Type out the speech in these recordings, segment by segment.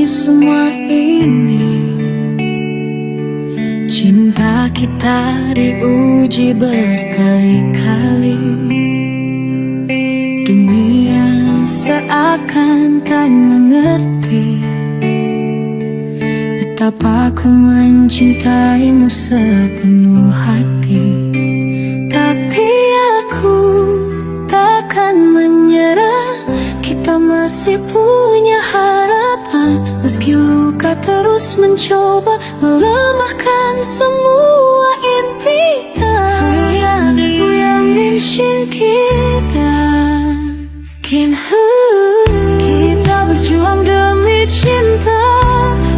semua ini. Cinta kita diuji berkali-kali. Dunia seakan tak mengerti betapa ku mencintaimu sepenuh hati. Tapi aku takkan menyerah, kita masih punya harapan. Meski luka terus mencoba melemahkan semua impian. Ku yang mencintai kita, kita berjuang demi cinta.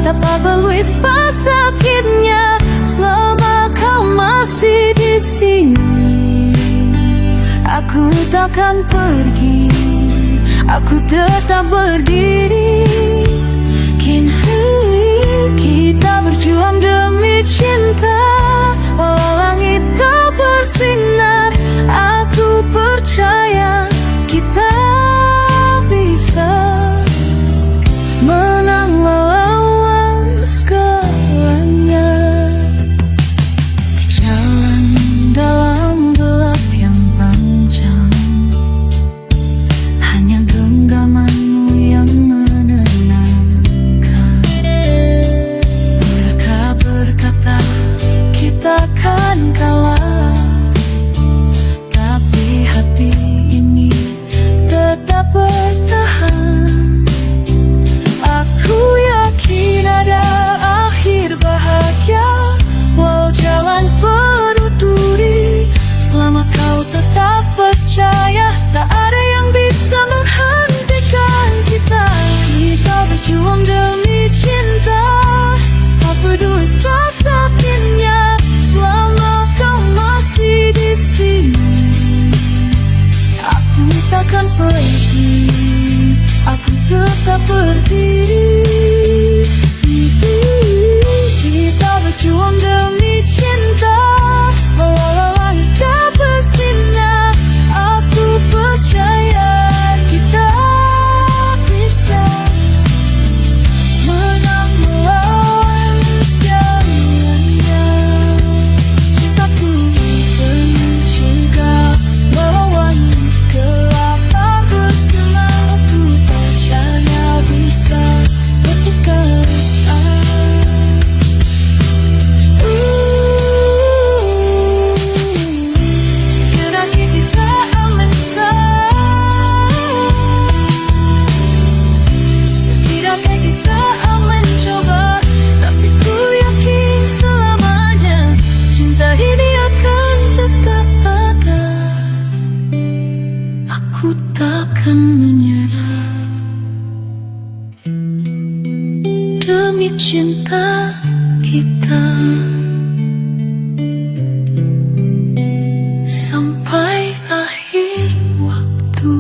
Tak apa whisper sakitnya selama kau masih di sini. Aku takkan pergi, aku tetap berdiri. Kita berjuang demi cinta. Walau langit tak bersinar, aku percaya kita bisa menang melawan segalanya. Jalan dalam gelap yang panjang, hanya genggamanmu yang menenangkan. Mereka berkata kita akan kalah, tapi hati ini tetap bertahan. Aku yakin ada akhir bahagia, walau jalan penuh duri. Selama kau tetap percaya, tak ada yang bisa menghentikan kita. Kita berjuang demi cinta, tak peduli sakitnya. Selama kau masih di sini, aku takkan pergi, aku tetap berdiri. Kita berjuang demi cinta. Walau langit tak bersinar, aku percaya kita bisa menang melawan segalanya. Cintaku tercegah melawan gelap tak bersinar. Aku percaya bisa bertegaskan. Segera kita aman setidaknya kita aman coba. Tapi ku yakin selamanya cinta ini akan tetap ada. Aku takkan menyerah demi cinta kita sampai akhir waktu.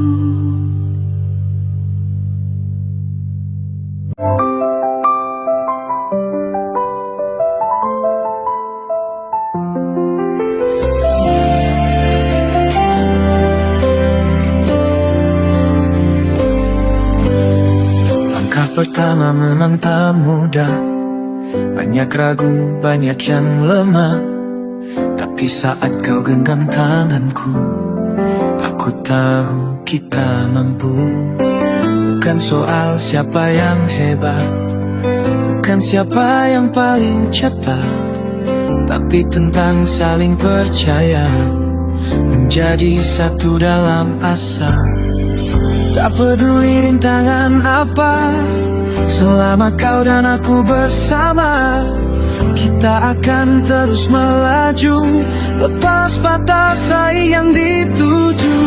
Langkah pertama memang tak mudah, banyak ragu, banyak yang lemah. Tapi saat kau genggam tanganku, aku tahu kita mampu. Bukan soal siapa yang hebat, bukan siapa yang paling cepat, tapi tentang saling percaya, menjadi satu dalam asa. Tak peduli rintangan apa, selama kau dan aku bersama, kita akan terus melaju, lepas batas raih yang dituju.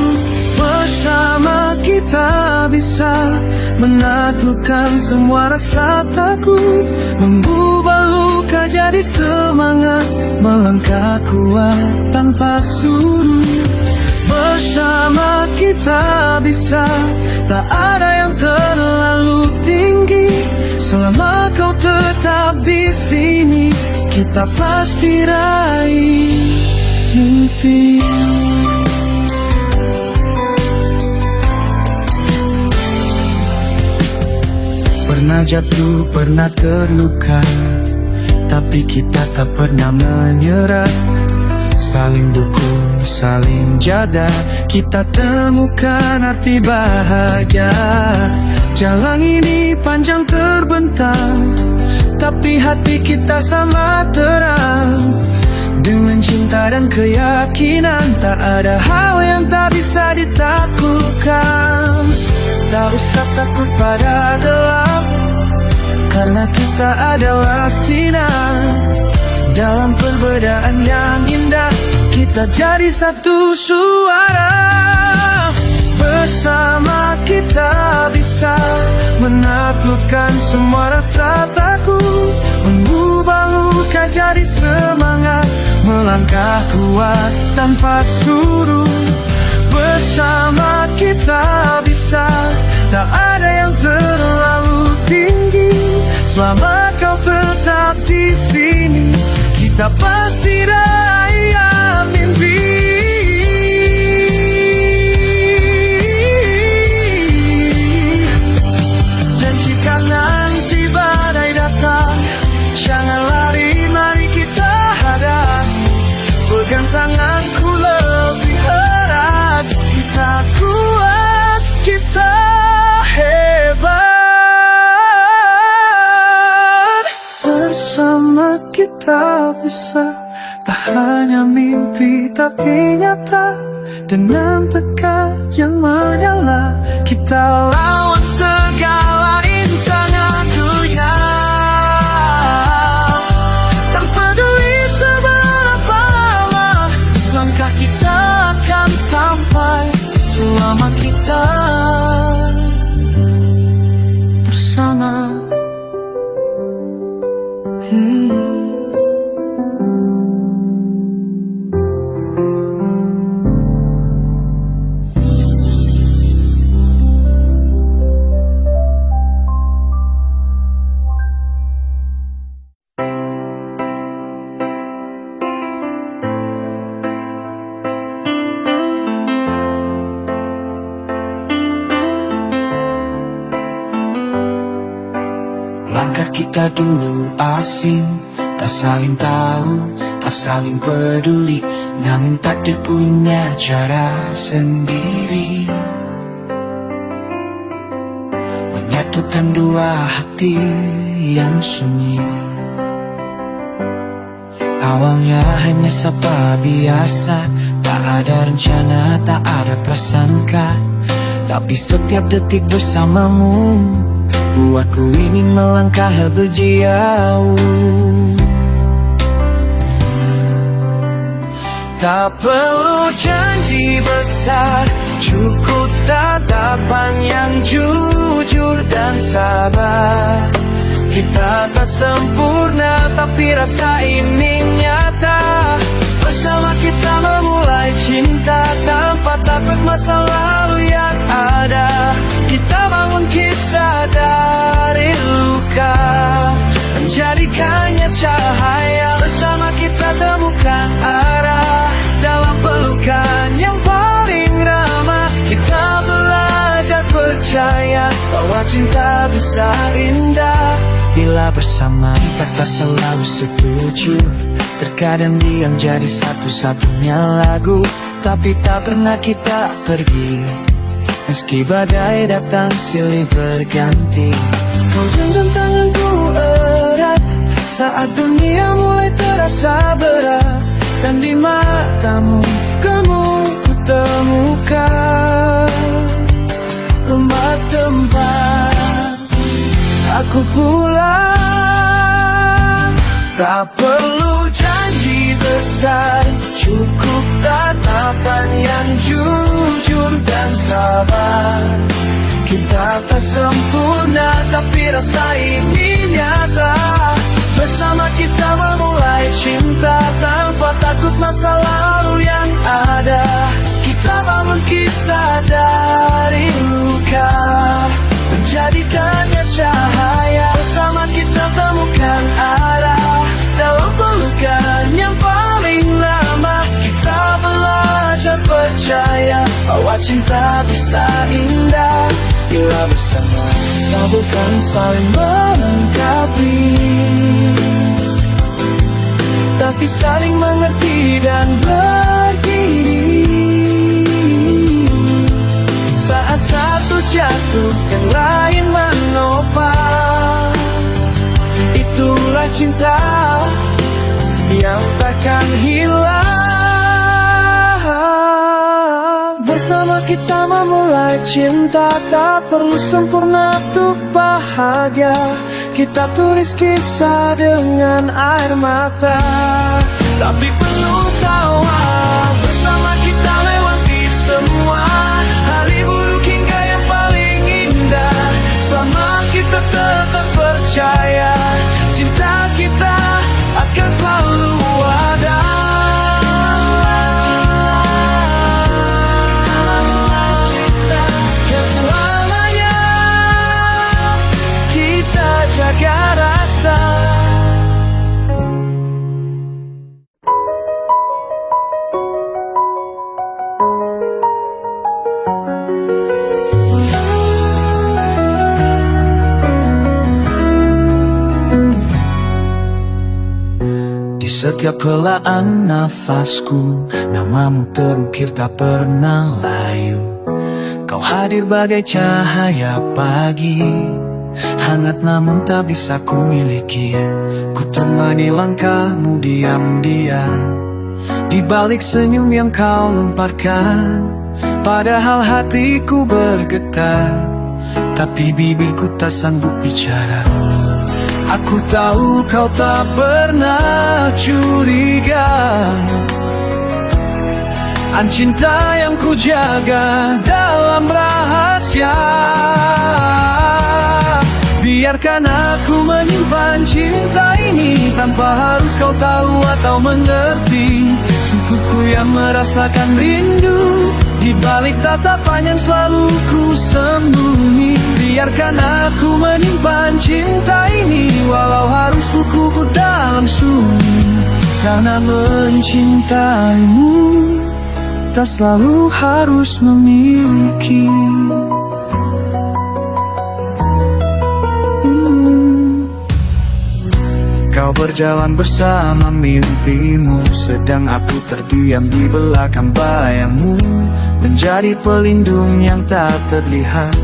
Bersama kita bisa menaklukkan semua rasa takut, mengubah luka jadi semangat, melangkah kuat tanpa surut. Bersama kita bisa, tak ada yang terlalu tinggi. Selama kau tetap di sini, kita pasti raih mimpi. Pernah jatuh, pernah terluka, tapi kita tak pernah menyerah. Saling dukung, saling jaga, kita temukan arti bahagia. Jalan ini panjang terbentang, tapi hati kita sama terang. Dengan cinta dan keyakinan, tak ada hal yang tak bisa ditaklukkan. Tak usah takut pada gelap, karena kita adalah sinar. Dalam perbedaan yang indah, kita jadi satu suara. Bersama kita bisa menaklukkan semua rasa takut, mengubah luka jadi semangat, melangkah kuat tanpa suruh. Bersama kita bisa, tak ada yang terlalu tinggi. Selama kau tetap di sini, kita pasti raya mimpi. Dan jika nanti badai datang, jangan lari, mari kita hadapi. Pegang tanganku lebih erat, kita kuat, kita hebat. Bersama kita bisa, tak hanya mimpi tapi nyata. Dengan tekad yang menyala, kita lawan segala rintangan dunia. Tak peduli seberapa lama, langkah kita akan sampai. Selama kita bersama. Langkah kita dulu asing, tak saling tahu, tak saling peduli, namun takdir punya cara sendiri. Menyatukan dua hati yang sunyi. Awalnya hanya sapa biasa, tak ada rencana, tak ada prasangka. Tapi setiap detik bersamamu, buatku ingin melangkah lebih jauh. Tak perlu janji besar, cukup tatapan yang jujur dan sabar. Kita tak sempurna, tapi rasa ini nyata. Bersama kita memulai cinta, tanpa takut masa lalu yang ada. Kita bangun kisah dari luka, menjadikannya cahaya. Bersama kita temukan arah, dalam pelukan yang paling ramah. Kita belajar percaya bahwa cinta bisa indah bila bersama. Kita tak selalu setuju, terkadang diam jadi satu-satunya lagu. Tapi tak pernah kita pergi, meski badai datang silih berganti. Kau genggam tanganku erat saat dunia mulai terasa berat. Dan di matamu kamu ku temukan rumah tempat aku pulang. Tak perlu janji besar, cukup tatapan yang jujur dan sabar. Kita tak sempurna, tapi rasa ini nyata. Bersama kita memulai cinta, tanpa takut masa lalu yang ada. Kita bangun kisah dari luka, menjadikannya cahaya. Bersama kita temukan arah, dalam pelukan yang paling lama. Kita belajar percaya bahwa cinta bisa indah bila bersama. kita bukan saling melengkapi, tapi saling mengerti dan berdiri. Saat satu jatuh, yang lain menopang. Itulah cinta yang takkan hilang. Bersama kita memulai cinta, tak perlu sempurna untuk bahagia. Kita tulis kisah dengan air mata, tapi perlu tawa. Bersama kita lewati semua hari buruk hingga yang paling indah. Selama kita tetap percaya, cinta kita akan selalu ada. Dan selamanya kita jaga rasa. Di setiap helaan nafasku, namamu terukir tak pernah layu. Kau hadir bagai cahaya pagi, hangat namun tak bisa ku miliki. Ku temani langkahmu diam-diam, di balik senyum yang kau lemparkan. Padahal hatiku bergetar, tapi bibirku tak sanggup bicara. Aku tahu kau tak pernah curiga an cinta yang ku jaga dalam rahasia. Biarkan aku menyimpan cinta ini tanpa harus kau tahu atau mengerti. Cukup ku yang merasakan rindu di balik tatapan yang selalu ku sembunyi. Biarkan aku menyimpan cinta ini walau harus ku kubur dalam sunyi. Karena mencintaimu tak selalu harus memiliki. Kau berjalan bersama mimpimu, sedang aku terdiam di belakang bayangmu. Menjadi pelindung yang tak terlihat,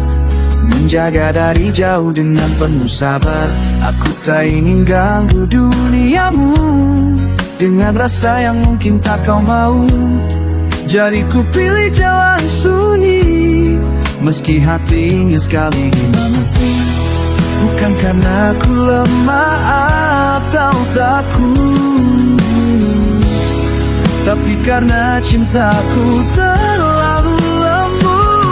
menjaga dari jauh dengan penuh sabar. Aku tak ingin ganggu duniamu dengan rasa yang mungkin tak kau mau. Jadi ku pilih jalan sunyi, meski hatinya sekali dimengerti. Bukan karena aku lemah atau takut, tapi karena cintaku terlalu lembut.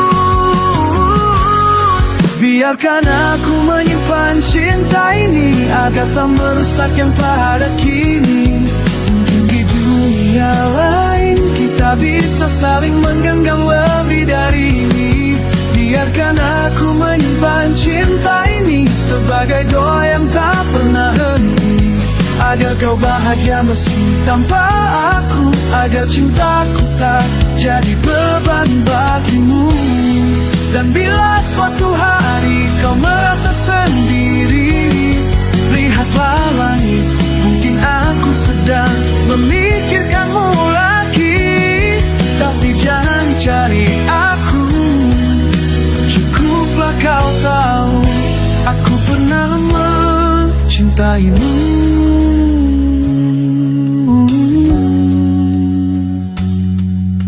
Biarkan aku menyimpan cinta ini agar tak merusak yang pada kini. Mungkin di dunia lain kita bisa saling menggenggam lebih dari ini. Biarkan aku menyimpan cinta ini sebagai doa yang tak pernah henti, agar kau bahagia meski tanpa aku, agar cintaku tak jadi beban bagimu. Dan bila suatu hari kau merasa sendiri, lihatlah langit, mungkin aku sedang memikirkanmu lagi. Tapi jangan cari aku, cukuplah kau tahu aku pernah mencintaimu.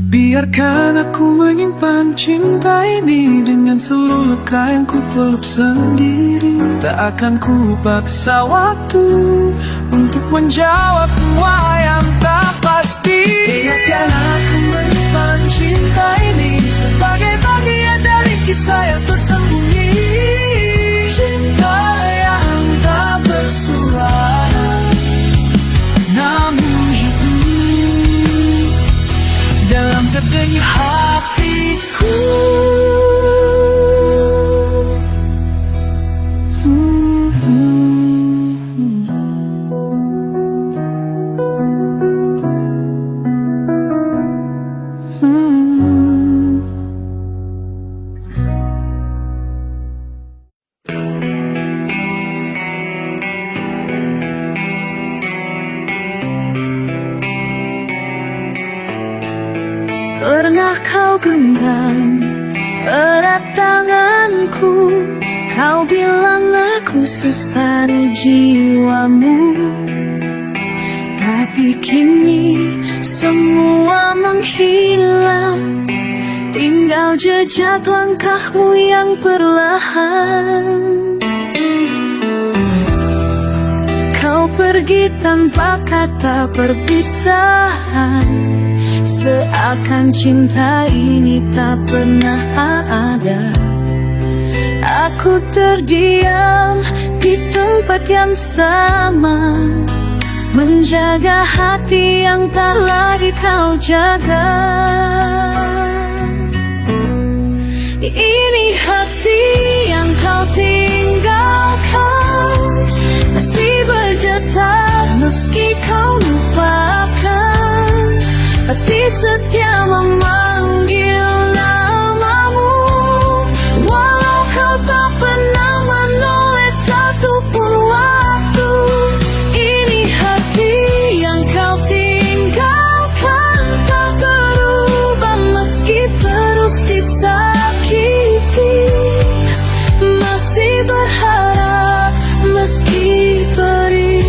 Biarkan aku menyimpan cinta ini dengan seluruh luka yang ku peluk sendiri. Tak akan ku paksa waktu untuk menjawab semua yang tak pasti. Biarkan aku menyimpan cinta ini sebagai bagian dari kisah yang tersembunyi. Cinta yang tak bersuara, namun hidup dalam terdengar hatiku. pernah kau genggam erat tanganku. Kau bilang aku sestari jiwamu. Tapi kini semua menghilang, tinggal jejak langkahmu yang perlahan. Kau pergi tanpa kata perpisahan, seakan cinta ini tak pernah ada. Aku terdiam di tempat yang sama, menjaga hati yang tak lagi kau jaga. Ini hati yang kau tinggalkan, masih berdetak meski kau lupakan, masih setia memanggil namamu, walau kau tak pernah menoleh satupun waktu. Ini hati yang kau tinggalkan tak berubah meski terus disakiti, masih berharap meski perih,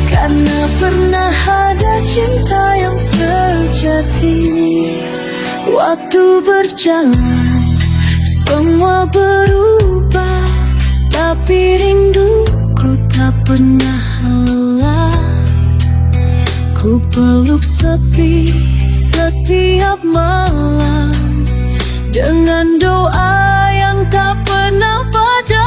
karena pernah ada cinta yang sejati. Waktu berjalan, semua berubah, tapi rinduku tak pernah lelah. Ku peluk sepi setiap malam, dengan doa yang tak pernah padam.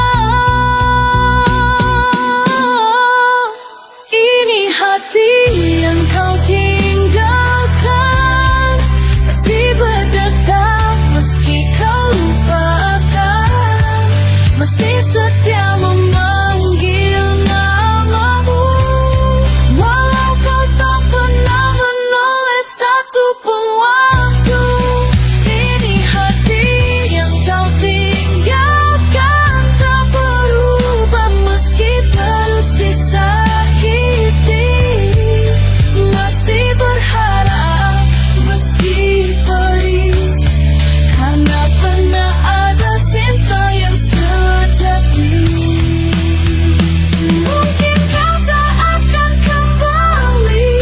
Ini hati yang kau tinggalkan, masih berdetak meski kau lupakan, masih setia memanggil namamu, walau kau tak pernah menoleh satupun waktu. Ini hati yang kau tinggalkan tak berubah meski terus disakiti, masih berharap meski perih, karena pernah ada cinta yang sejati. Mungkin kau tak akan kembali,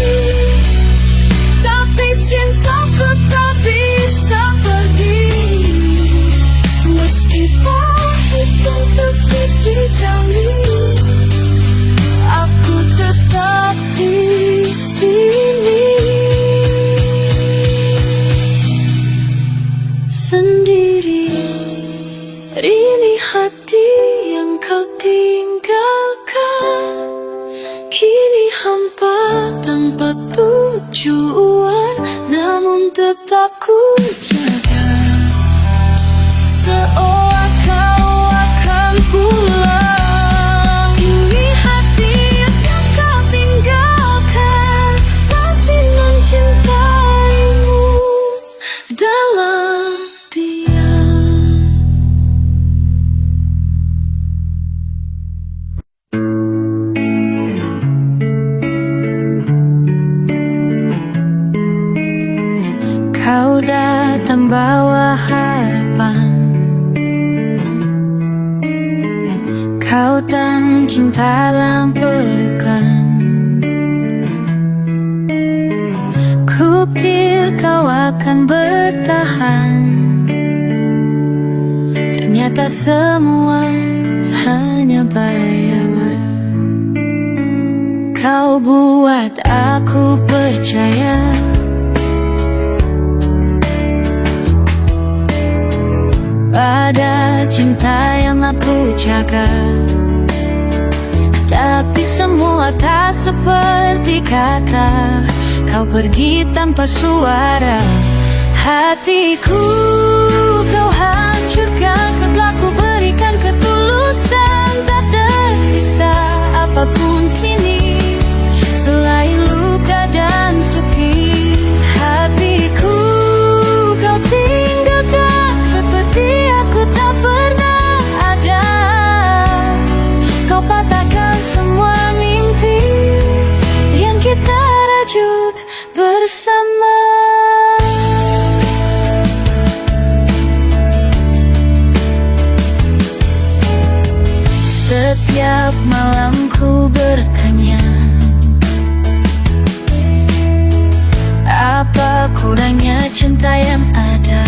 tapi cintaku tak bisa pergi. Meski pahit untuk dijauhi, aku tetap di sini sendiri. Ini hati yang kau tinggalkan, kini hampa tanpa tujuan, namun tetap ku jaga, seolah kau akan pulang. Ini hati yang kau tinggalkan, masih mencintaimu dalam diam. Kau datang bawa harapan, kau dan cinta dalam pelukan. Kupikir kau akan bertahan, ternyata semua hanya bayangan. Kau buat aku percaya pada cinta yang aku jaga, tapi semua tak seperti kata. Kau pergi tanpa suara, hatiku kau hancurkan. Setelah ku berikan ketulusan, tak tersisa apapun kini selain luka dan sepi. Hatiku kau tinggalkan seperti aku tak pernah ada. Kau patahkan semua mimpi yang kita rajut bersama. bertanya, apa kurangnya cinta yang ada?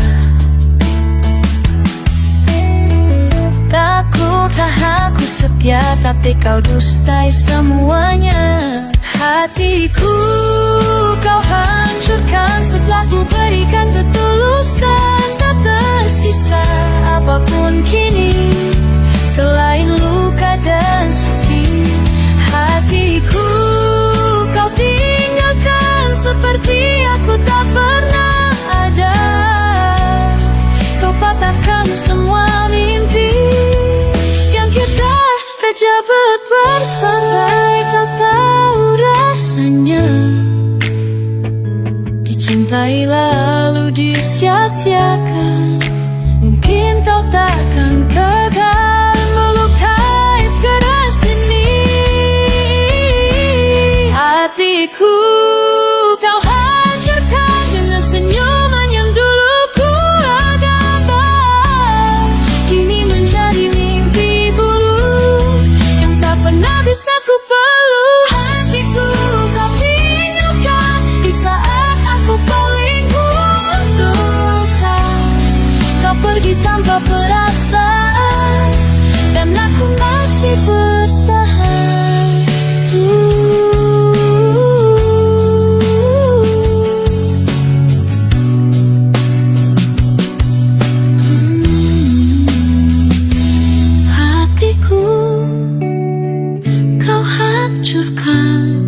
Takutkah aku setia tapi kau dustai semuanya? Hatiku kau hancurkan setelah ku berikan ketulusan. Tak tersisa apapun kini selain luka dan sedih. Hatiku kau tinggalkan seperti aku tak pernah ada. Kau patahkan semua mimpi yang kita terjebak bersamai. Kau tahu rasanya dicintai lalu disia-siakan. Mungkin kau takkan gagal melukai sekeras ini. Hatiku kau hancurkan dengan senyuman yang dulu ku gambar. Kini menjadi mimpi buruk yang tak pernah bisa ku peluk. Hatiku kau tinggalkan di saat aku paling membutuhkan. Kau pergi tanpa perasaan dan aku masih bertahan. Hatiku kau hancurkan,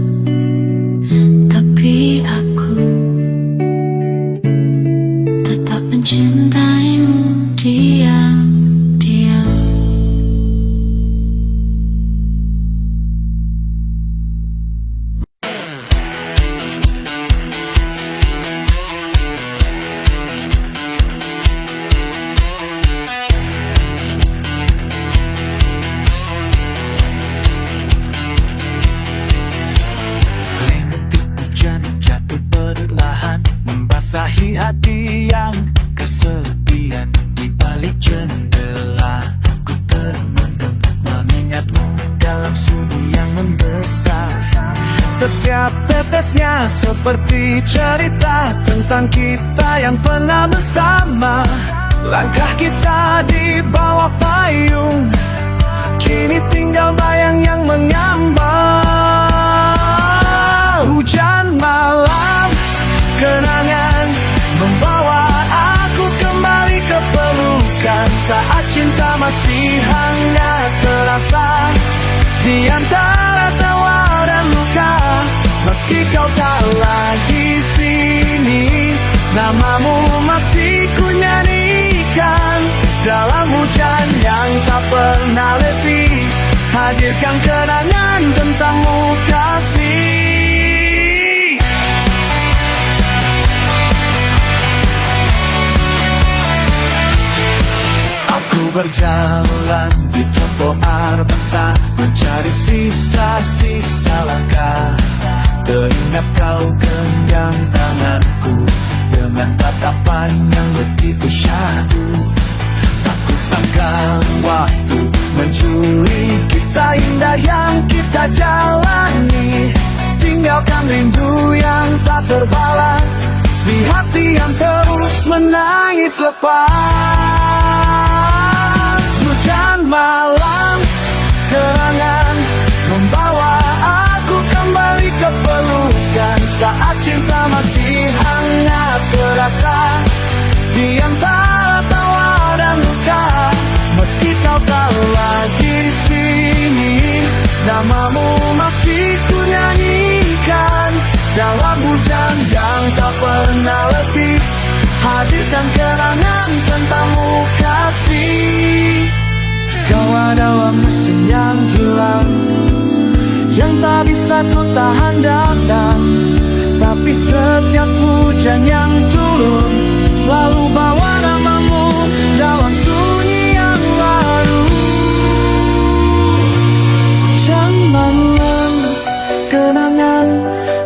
tapi aku tetap mencintaimu diam-diam. Rintik hujan jatuh perlahan membasahi hati yang kesepian. Di balik jendela ku termenung mengingatmu dalam sunyi yang membesar. Setiap tetesnya seperti cerita tentang kita yang pernah bersama. Langkah kita di bawah payung kini tinggal bayang yang mengambang. Hujan malam, kenangan membawa aku kembali ke pelukan. Saat cinta masih hangat terasa di antara tawa dan luka. Meski kau tak lagi sini, namamu masih ku nyanyikan. Dalam hujan yang tak pernah letih, hadirkan kenangan tentangmu kasih. Aku berjalan di trotoar basah, mencari sisa-sisa langkah. Teringat kau genggam tanganku dengan tatapan yang begitu syahdu. Tak kusangka waktu mencuri kisah indah yang kita jalani. Tinggalkan rindu yang tak terbalas di hati yang terus menangis lepas. Hujan malam, kenangan membawa aku kembali ke pelukan. Saat cinta masih hangat terasa di antara tawa dan luka. Meski kau tak lagi sini, namamu masih ku nyanyikan. Dalam hujan yang tak pernah letih, hadirkan kenangan tentangmu kasih. Kau adalah musim yang hilang, yang tak bisa ku tahan datang. Tapi setiap hujan yang turun selalu bawa namamu dalam sunyi yang baru. Hujan malam, kenangan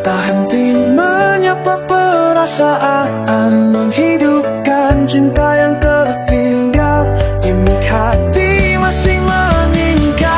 tak henti menyapa perasaan, menghidupkan cinta yang tertinggal di mik hati masih meninggal.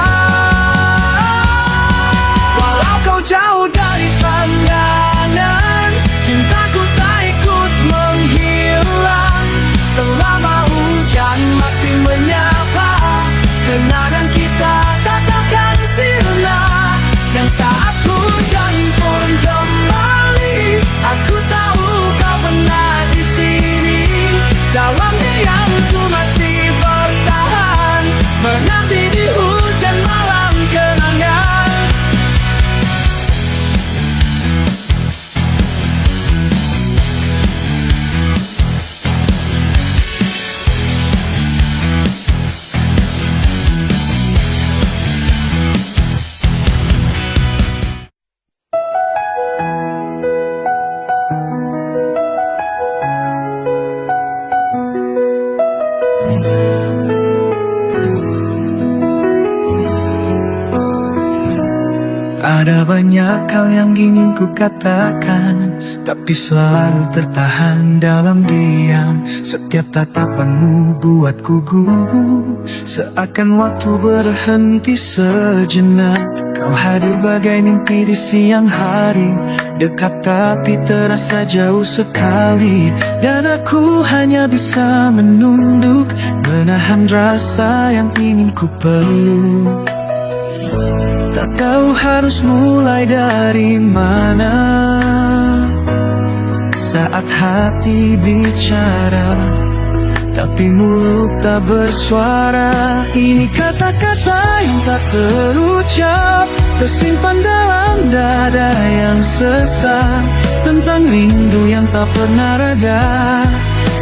Ada banyak hal yang ingin ku katakan, tapi selalu tertahan dalam diam. Setiap tatapanmu buatku gugup, seakan waktu berhenti sejenak. Kau hadir bagai mimpi di siang hari, dekat tapi terasa jauh sekali. Dan aku hanya bisa menunduk, menahan rasa yang ingin ku peluk. Tak tahu harus mulai dari mana saat hati bicara, tapi mulut tak bersuara. Ini kata-kata yang tak terucap, tersimpan dalam dada yang sesak. Tentang rindu yang tak pernah reda,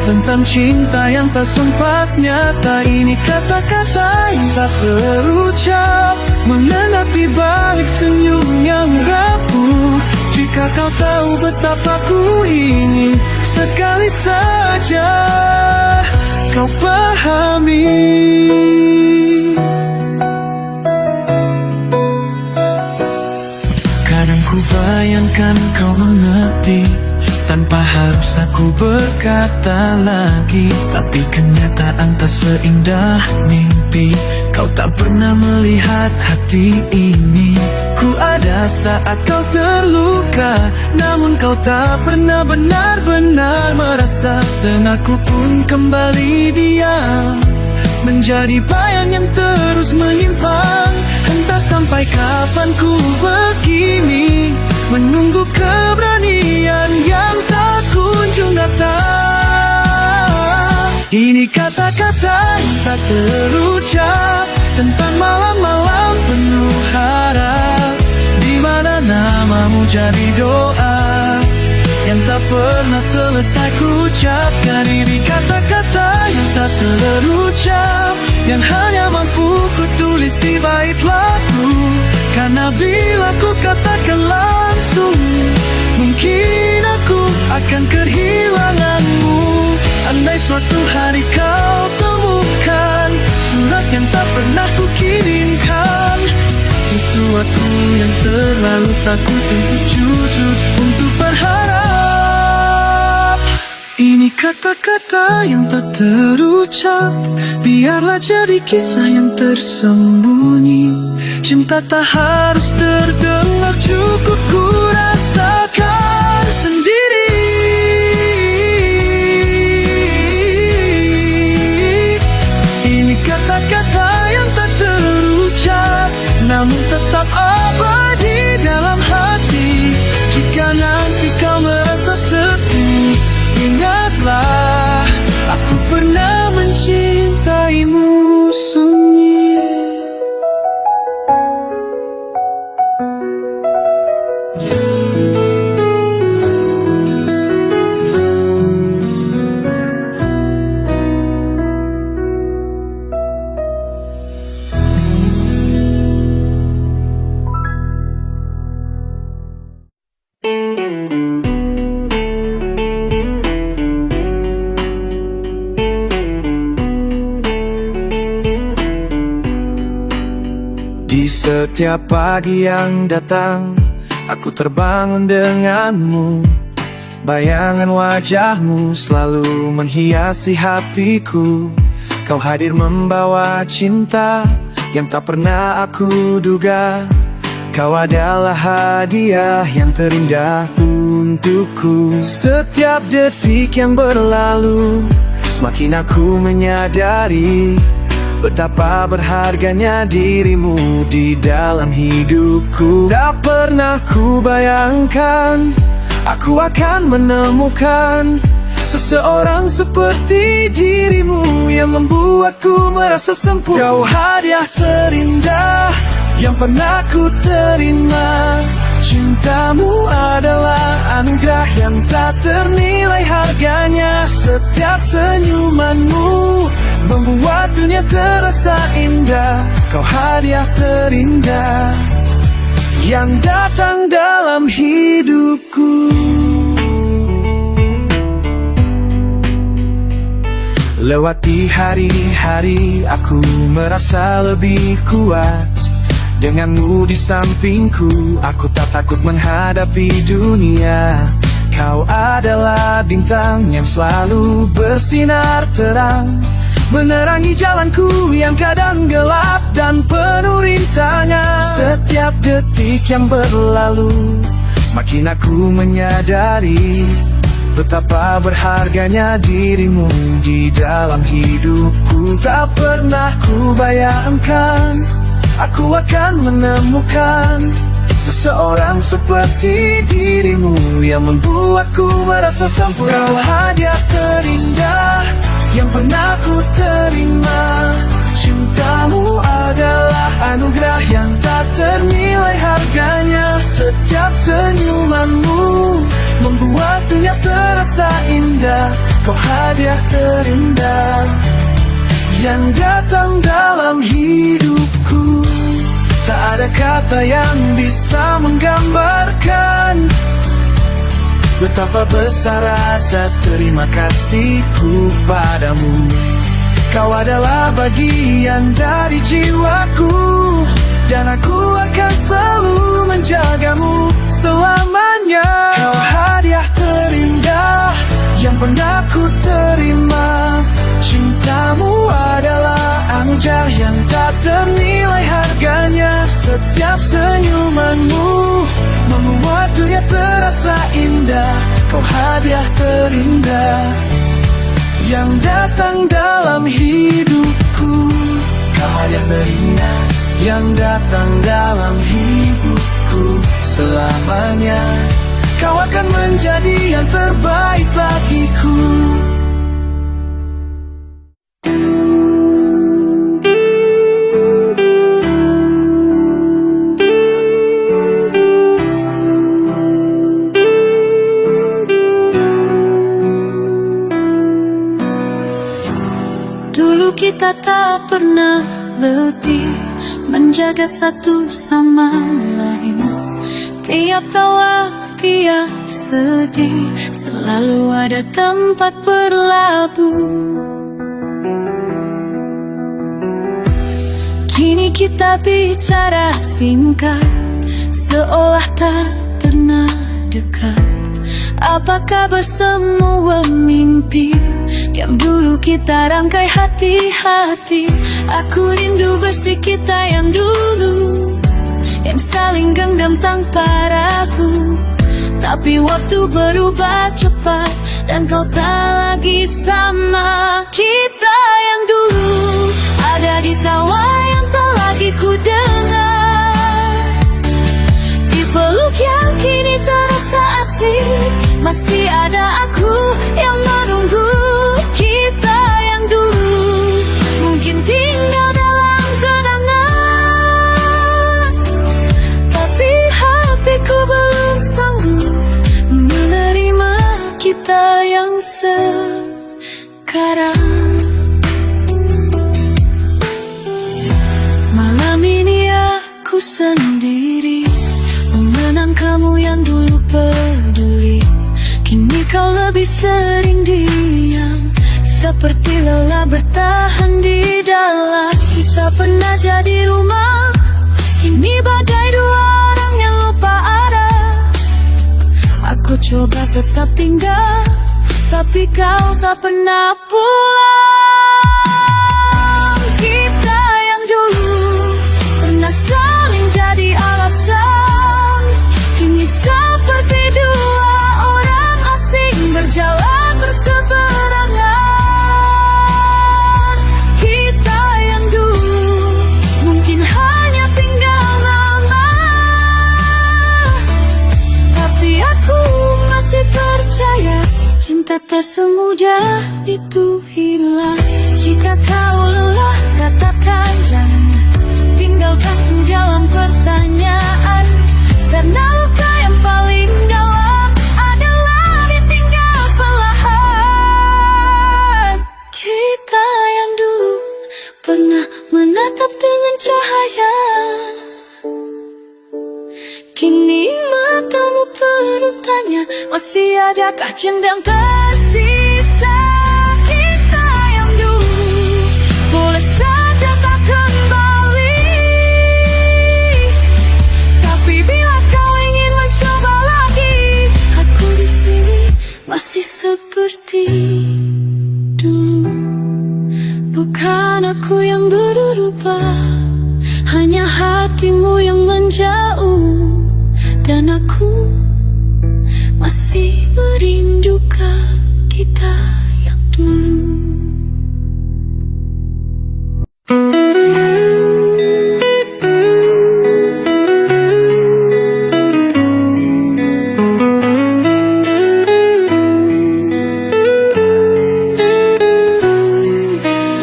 tentang cinta yang tak sempat nyata. Ini kata-kata yang tak terucap, mengendap di balik senyum yang rapuh. Jika kau tahu betapa ku ingin sekali saja kau pahami. Kadang ku bayangkan kau mengerti, tanpa harus aku berkata lagi. Tapi kenyataan tak seindah mimpi, kau tak pernah melihat hati ini. Ku ada saat kau terluka, namun kau tak pernah benar-benar merasa. Dan aku pun kembali diam, menjadi bayang yang terus menyimpang. Entah sampai kapan ku begini, menunggu keberanian yang tak kunjung datang. Ini kata-kata yang tak terucap, tentang malam-malam penuh harap, di mana namamu jadi doa yang tak pernah selesai ku ucapkan. Ini kata-kata yang tak terucap, yang hanya mampu ku tulis di bait lagu. Karena bila ku katakan langsung, mungkin aku akan kehilanganmu. Andai suatu hari kau temukan surat yang tak pernah ku kirimkan, itu aku yang terlalu takut untuk jujur, untuk berharap. Ini kata-kata yang tak terucap, biarlah jadi kisah yang tersembunyi. Cinta tak harus terdengar, cukup ku rasakan sendiri. Ini kata-kata yang tak terucap, namun tetap abadi dalam hati. Jika nanti kau merasa sedih, ingatlah aku pernah mencintaimu sunyi. Di setiap pagi yang datang, aku terbangun denganmu. Bayangan wajahmu selalu menghiasi hatiku. Kau hadir membawa cinta yang tak pernah aku duga. Kau adalah hadiah yang terindah untukku. Setiap detik yang berlalu, semakin aku menyadari betapa berharganya dirimu di dalam hidupku. Tak pernah ku bayangkan aku akan menemukan seseorang seperti dirimu yang membuatku merasa sempurna. Kau hadiah terindah yang pernah ku terima. Cintamu adalah anugerah yang tak ternilai harganya. Setiap senyumanmu membuat dunia terasa indah. Kau hadiah terindah yang datang dalam hidupku. Lewati hari-hari aku merasa lebih kuat. Denganmu di sampingku, aku tak takut menghadapi dunia. Kau adalah bintang yang selalu bersinar terang, menerangi jalanku yang kadang gelap dan penuh rintangan. Setiap detik yang berlalu, semakin aku menyadari betapa berharganya dirimu di dalam hidupku. Tak pernah ku bayangkan aku akan menemukan seseorang seperti dirimu yang membuatku merasa sempurna. Kau hadiah terindah yang pernah ku terima. Cintamu adalah anugerah yang tak ternilai harganya. Setiap senyumanmu membuat dunia terasa indah. Kau hadiah terindah yang datang dalam hidupku. Tak ada kata yang bisa menggambarkan betapa besar rasa terima kasihku padamu. Kau adalah bagian dari jiwaku, dan aku akan selalu menjagamu selamanya. Kau hadiah terindah yang pernah ku terima. Cintamu adalah anugerah yang tak ternilai harganya. Setiap senyumanmu membuat dunia terasa indah. Kau hadiah terindah yang datang dalam hidupku. Kau hadiah terindah yang datang dalam hidupku selamanya. Kau akan menjadi yang terbaik bagiku. Dulu kita tak pernah letih menjaga satu sama lain. Tiap tawa, tiap sedih, selalu ada tempat berlabuh. Kini kita bicara singkat, seolah tak pernah dekat. Apakah bersemua mimpi yang dulu kita rangkai hati-hati? Aku rindu bersih kita yang dulu, yang saling genggam tanpa ragu. Tapi waktu berubah cepat, dan kau tak lagi sama. Kita yang dulu ada di tawa yang tak lagi ku dengar, di peluk yang kini terasa asing. Masih ada aku yang menunggu. Kita yang dulu mungkin tinggal dalam kenangan, tapi hatiku belum sanggup menerima kita yang sekarang. Malam ini aku sendiri mengenang kamu yang dulu peduli. Kini kau lebih sering diam, seperti lelah bertahan di dalam. Kita pernah jadi rumah, kini bagai dua orang yang lupa arah. Aku coba tetap tinggal, tapi kau tak pernah pulang. Kita yang dulu pernah saling jadi alasan, kini seperti dua berjalan berseberangan. Kita yang dulu mungkin hanya tinggal nama, tapi aku masih percaya cinta tak semudah itu hilang. Jika kau lelah, katakan jangan tinggalkanku dalam pertanyaan, karena luka yang paling dalam adalah ditinggal perlahan. Kita yang dulu pernah menatap dengan cahaya, kini matamu penuh tanya, masih adakah cinta yang tersisa? Kita yang dulu boleh saja tak kembali. hatimu yang menjauh, dan aku masih merindukan kita yang dulu.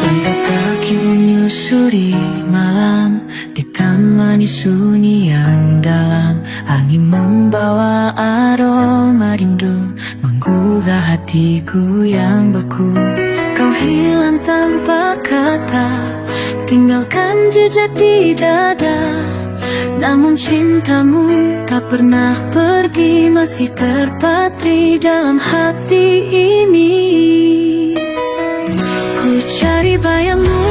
Langkah kaki menyusuri malam, ditemani sunyi yang dalam. Angin membawa aroma rindu, menggugah hatiku yang beku. Kau hilang tanpa kata, tinggalkan jejak di dada. Namun cintamu tak pernah pergi, masih terpatri dalam hati ini. Ku cari bayangmu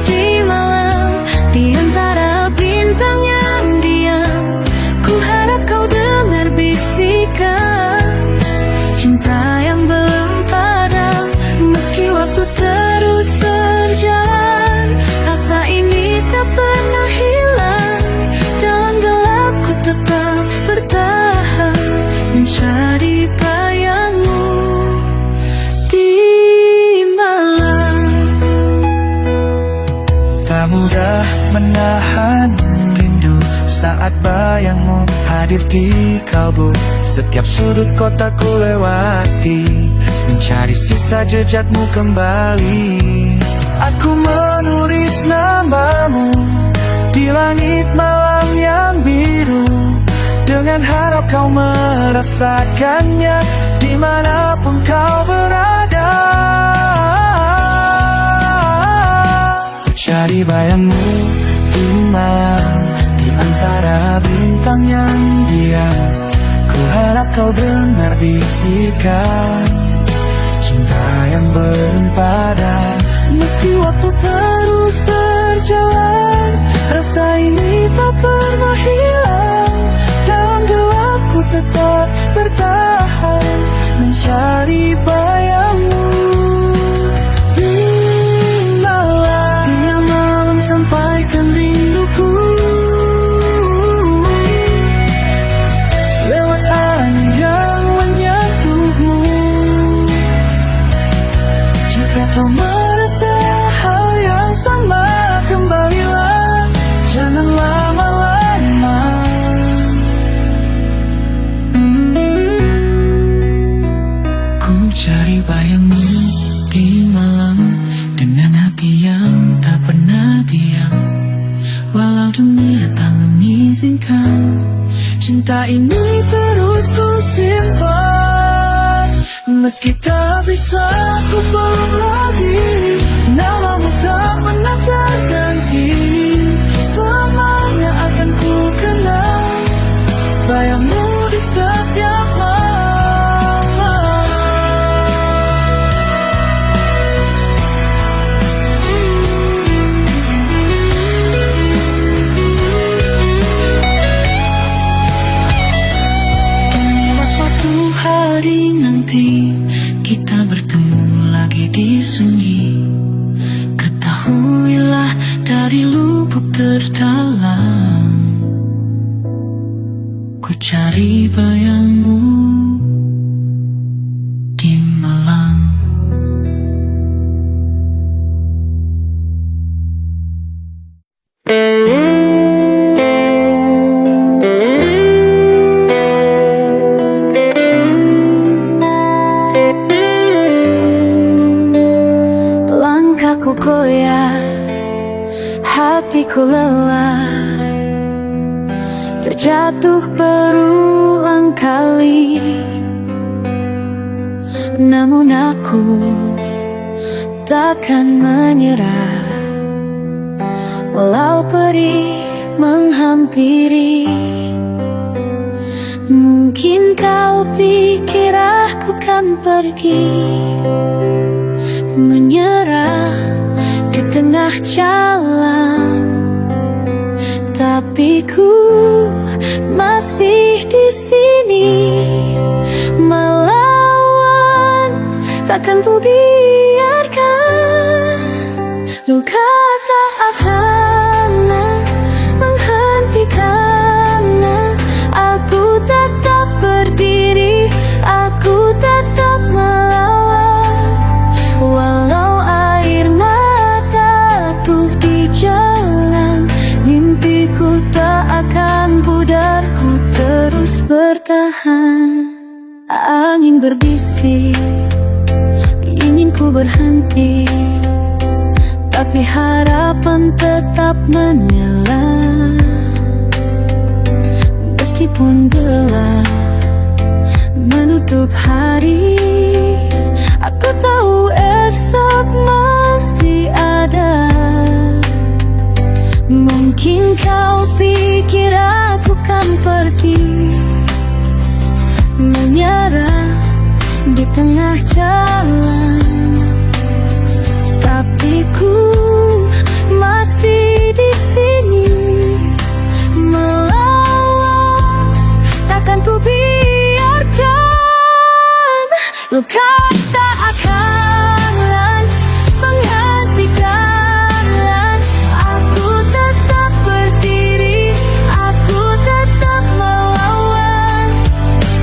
di malam, di antara bintang yang diam. Ku harap kau dengar bisikan cinta yang belum padam. Meski waktu terus berjalan, rasa ini tak pernah hilang. Dalam gelap ku tetap bertahan, mencari bayangmu di malam. Tak mudah menahan rindu saat bayangmu hadir di kalbu. Setiap sudut kota ku lewati, mencari sisa jejakmu kembali. Aku menulis namamu di langit malam yang biru, dengan harap kau merasakannya dimanapun kau berada. Ku cari bayangmu di malam, di antara bintang yang diam. Ku harap kau dengar bisikan cinta yang belum padam. Meski waktu terus berjalan, rasa ini tak pernah hilang. Dalam gelap ku tetap bertahan, mencari bayangmu di malam. Tiap malam sampaikan rinduku lewat angin yang menyentuhmu. Jika kau merasa hal yang sama, kembalilah, jangan lama-lama. Ku cari bayangmu di malam, dengan hati yang tak pernah diam. Walau dunia tak mengizinkan, cinta ini terus ku simpan. Meski tak bisa ku peluk lagi, namamu tak pernah terganti. Selamanya akan ku kenang bayangmu di setiap malam. Inilah suatu hari nanti, kita bertemu lagi di sunyi. Ketahuilah dari lubuk terdalam, ku cari bayangmu di malam. Langkahku goyah, hatiku lelah, terjatuh berulang kali. Namun aku takkan menyerah, walau perih menghampiri. Mungkin kau pikir aku kan pergi, menyerah di tengah jalan, tapi ku masih di sini melawan. Takkan ku biarkan luka tak akan menghentikan terus bertahan. Angin berbisik, ingin ku berhenti, tapi harapan tetap menyala. Meskipun gelap menutup hari, aku tahu esok masih ada. Mungkin kau pikir aku kan pergi, menyerah di tengah jalan, tapi ku masih di sini melawan. Takkan ku biarkan luka tak akan menghentikan. Aku tetap berdiri, aku tetap melawan.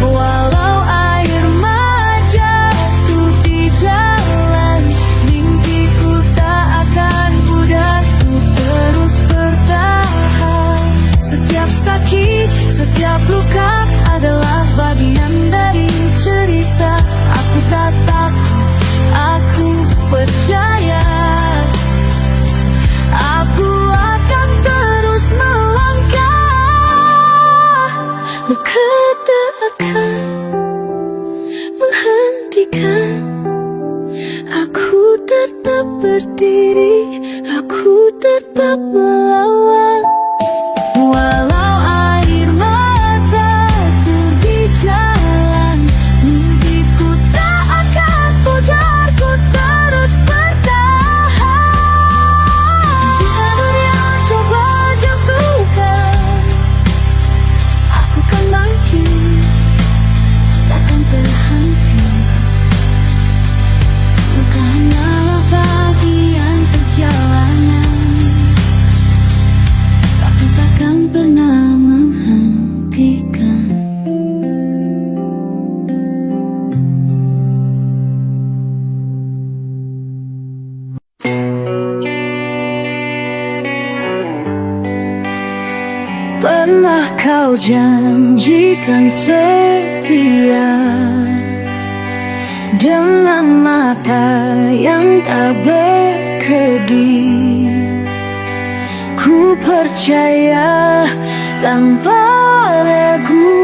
Walau air mata jatuh di jalan, mimpiku tak akan pudar, ku terus bertahan. Setiap sakit, setiap luka adalah bagian dari cerita. Aku tak takut, aku percaya, aku akan terus melangkah. Luka tak akan menghentikan. Aku tetap berdiri, aku tetap melawan. Walau air mata jatuh di jalan, mimpiku tak akan pudar, ku terus bertahan. Jalur yang coba jatuhkan, aku kan bangkit, takkan berhenti. Luka hanyalah bagian perjalanan, tapi takkan pernah menghentikan. Pernah kau janjikan setia dengan mata yang tak berkedip. Ku percaya tanpa ragu,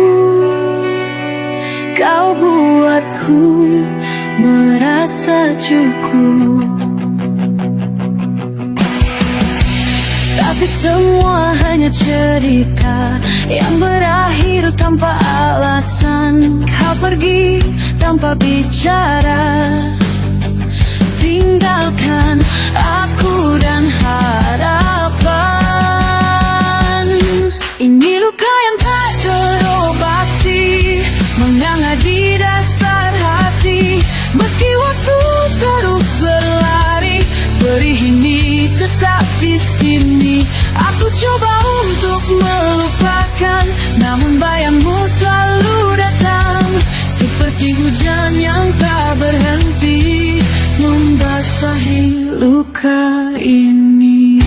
kau buatku merasa cukup. Tapi semua hanya cerita yang berakhir tanpa alasan. Kau pergi tanpa bicara, tinggalkan aku dan harapan. Ini luka yang tak terobati, menganga di dasar hati. Meski waktu terus berlari, perih ini tetap di sini. Aku coba untuk melupakan, namun bayangmu selalu datang, seperti hujan yang tak berhenti membasahi luka ini.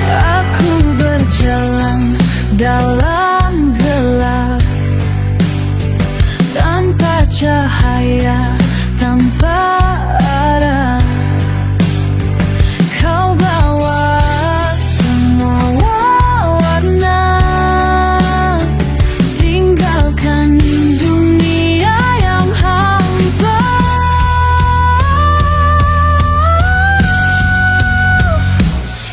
Aku berjalan dalam gelap, tanpa cahaya, tanpa arah. Kau bawa semua warna, tinggalkan dunia yang hampa.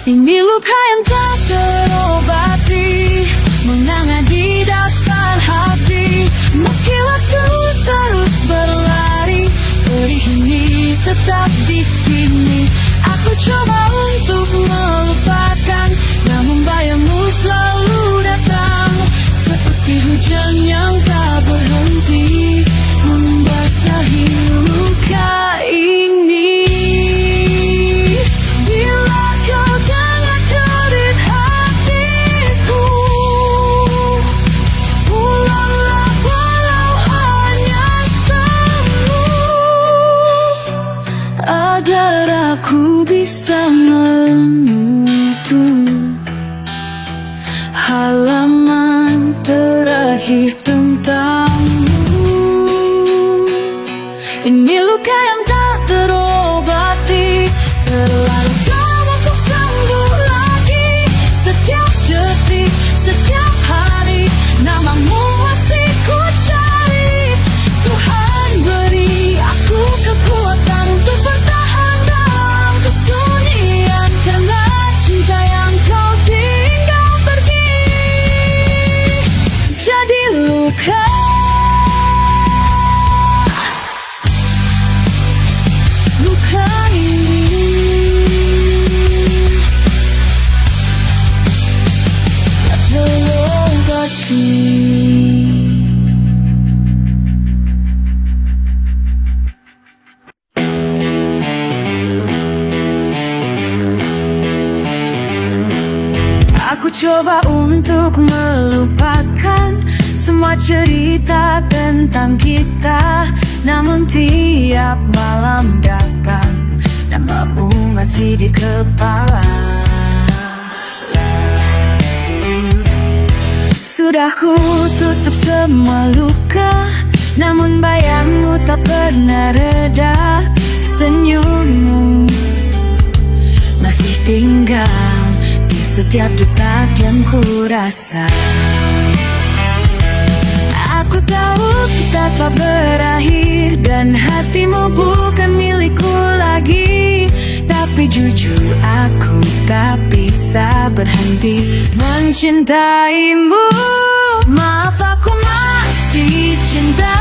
Ini luka yang tak terobati, menganga di dasar hati. Meski waktu terus berlari, perih ini tetap di sini. Aku coba untuk melupakan, namun bayangmu selalu datang, seperti hujan yang tak berhenti membasahi luka ini. Bila kau dengar jerit hatiku, pulanglah walau hanya semu, agar aku bisa menutup halaman terakhir tentangmu. Ini luka yang tak terobati, terlalu jauh untuk sembuh lagi. Setiap detik, setiap hari, namamu masih ku cari. Tuhan beri aku kekuatan untuk bertahan dalam kesunyian, karena cinta yang kau tinggal pergi jadi luka. Luka ini tak terobati. Aku coba untuk melupakan semua cerita tentang kita, namun tiap malam datang, namamu masih di kepala. Sudah ku tutup semua luka, namun bayangmu tak pernah reda. Senyummu masih tinggal di setiap detak yang ku rasa. Aku tahu kita tak berakhir, dan hatimu bukan milikku lagi. Tapi jujur aku tak bisa berhenti mencintaimu. Maaf, aku masih cinta,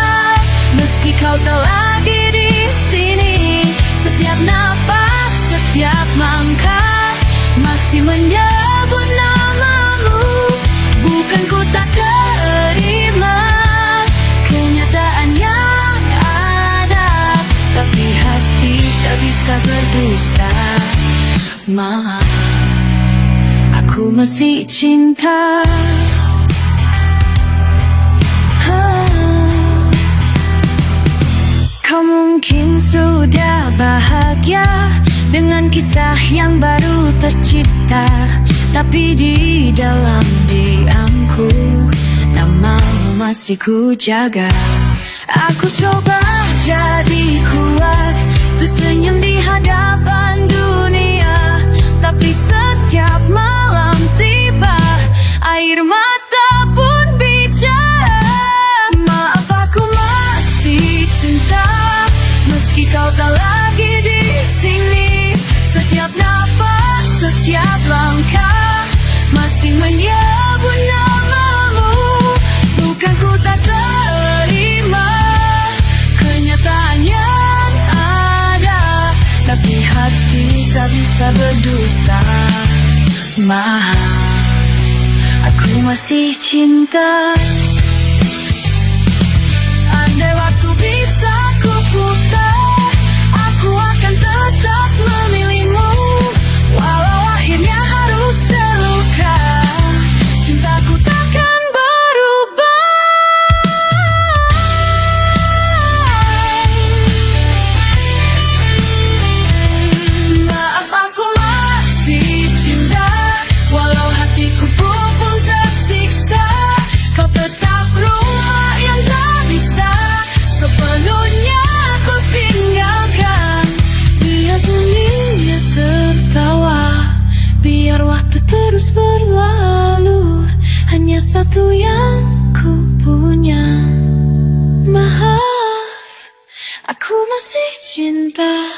meski kau tak lagi di sini. Setiap napas, setiap langkah masih menyebut namamu. Bukan ku tak terima kenyataan yang ada, tapi hati tak bisa berdusta. Maaf, aku masih cinta. Kau mungkin sudah bahagia dengan kisah yang baru tercipta, tapi di dalam diamku namamu masih ku jaga. Aku coba jadi kuat, tersenyum di hadapan dunia, tapi setiap malam tiba air mata pun bicara. Maaf, aku masih cinta, meski kau tak lagi di sini. Setiap napas, setiap langkah masih menyebut namamu. Bukan ku tak terima kenyataan yang ada, tapi hati tak bisa berdusta. Maaf, aku masih cinta. Andai waktu bisa ku putar, aku akan tetap memilihmu. Walau akhirnya harus terluka, cintaku takkan berubah. Maaf, aku masih cinta, walau hatiku pun tersiksa. Kau tetap rumah yang tak bisa sepenuhnya ku tinggalkan. Biar dunia tertawa, biar waktu terus berlalu, hanya satu yang ku punya. Maaf, aku masih cinta.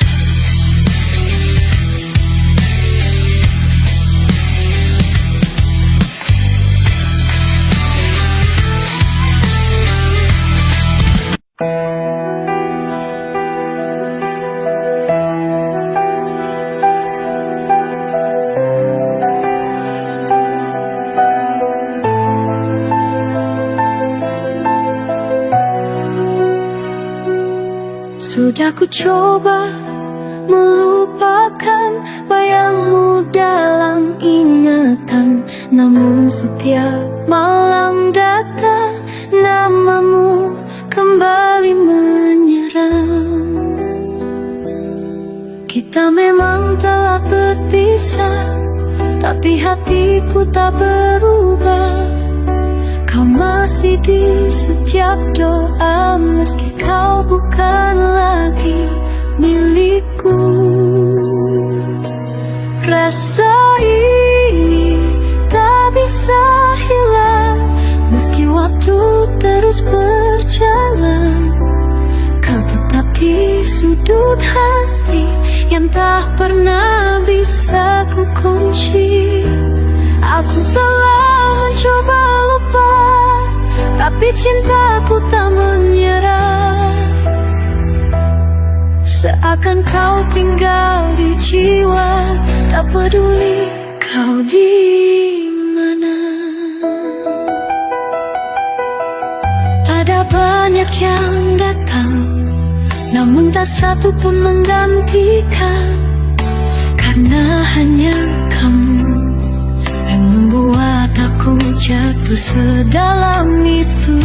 Sudah ku coba melupakan bayangmu dalam ingatan, namun setiap malam datang namamu kembali menyerang. Kita memang telah berpisah, tapi hati hatiku tak berubah. Kau masih di setiap doa, meski kau bukan lagi milikku. Rasa ini tak bisa hilang, meski waktu terus berjalan. Kau tetap di sudut hati yang tak pernah bisa ku kunci. Aku telah mencoba lupa, tapi cintaku tak menyerah. Seakan kau tinggal di jiwa, tak peduli kau di mana. Ada banyak yang datang, namun tak satu pun menggantikan. Karena hanya kamu yang membuat aku jatuh sedalam itu.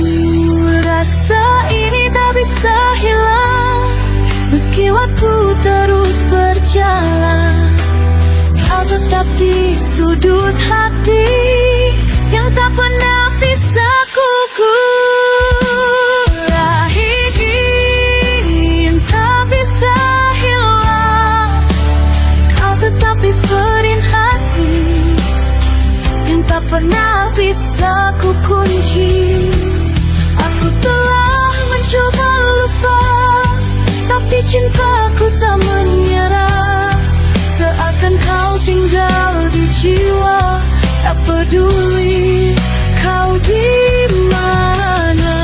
Rasa ini tak bisa hilang, meski waktu terus berjalan. Kau tetap di sudut hati yang tak pernah bisa kukurangi, yang tak bisa hilang. Kau tetap di seberin hati yang tak pernah bisa ku kunci. Aku telah mencoba lupa, tapi cintaku tak menyerah. Seakan kau tinggal di jiwa, tak peduli kau di mana.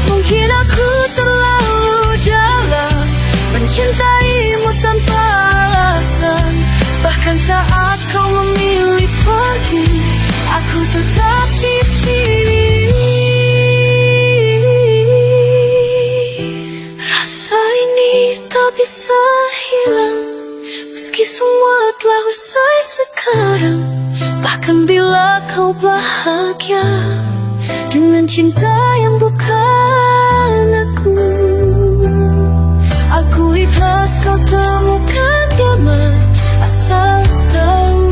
Mungkin aku terlalu dalam mencintaimu tanpa alasan. Bahkan saat kau memilih pergi, aku tetap di sini. Rasa ini tak bisa hilang, meski semua telah usai sekarang. Bahkan bila kau bahagia dengan cinta yang bukan aku ikhlas kau temukan damai. Asal tahu,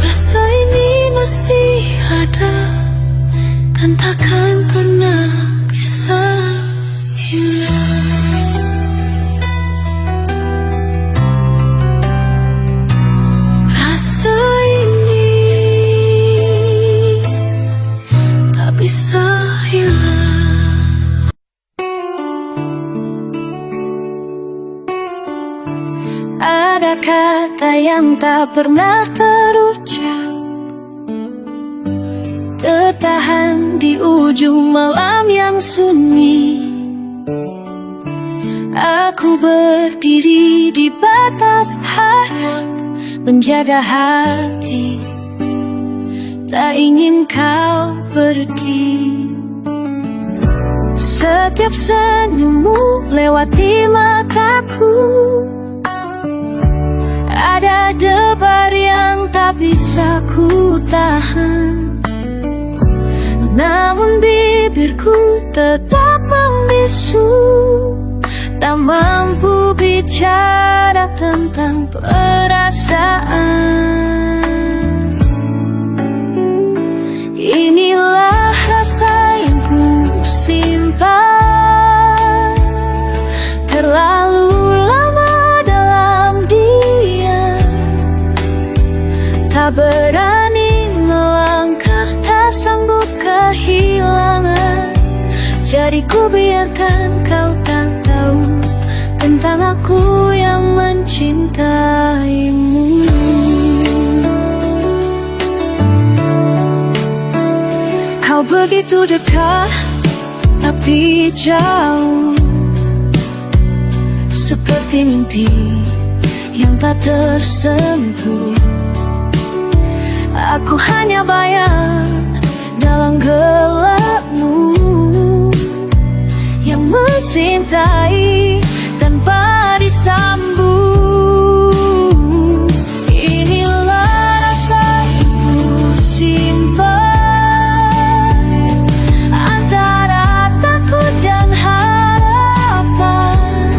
rasa ini masih ada dan takkan pernah bisa hilang. Rasa ini tak bisa hilang. Ada kata yang tak pernah terucap, tertahan di ujung malam yang sunyi. Aku berdiri di batas harap, menjaga hati, tak ingin kau pergi. Setiap senyummu lewati mataku, ada debar yang tak bisa ku tahan. Namun bibirku tetap membisu, tak mampu bicara tentang perasaan. Inilah rasa yang ku simpan terlalu lama dalam diam. Tak berani melangkah, tak sanggup kehilangan. Jadi ku biarkan kau tak tahu tentang aku yang mencintaimu. Kau begitu dekat tapi jauh, seperti mimpi yang tak tersentuh. Aku hanya bayang dalam gelapmu yang mencintai tanpa disambung. Inilah rasa yang ku simpan antara takut dan harapan.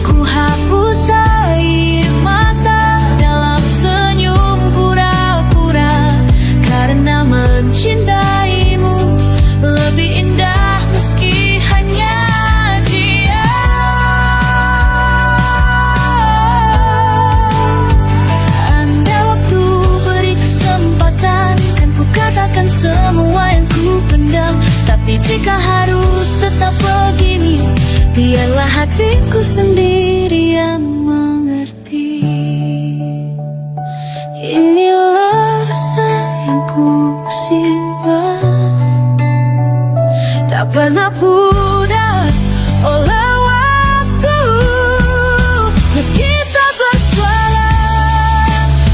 Ku hapus air mata